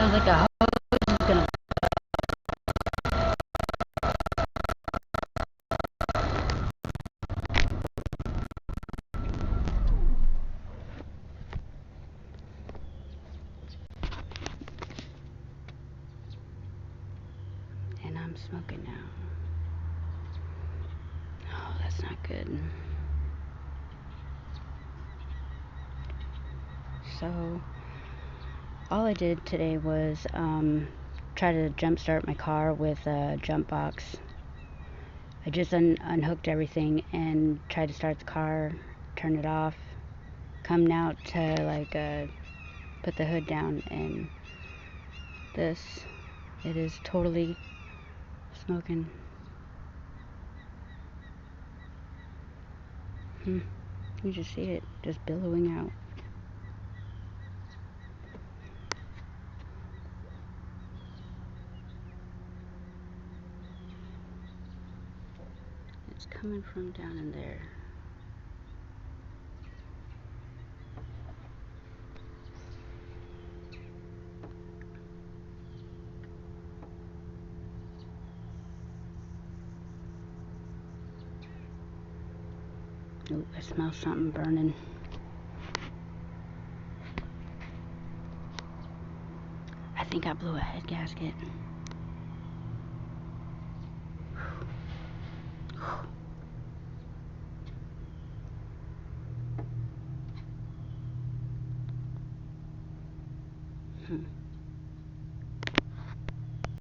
Sounds like a hose is gonna. And I'm smoking now. Oh, that's not good. So, all I did today was try to jump start my car with a jump box. I just unhooked everything and tried to start the car, turn it off, come out to like put the hood down, and it is totally smoking. You just see it just billowing out. It's coming from down in there. Oh, I smell something burning. I think I blew a head gasket. Hmm.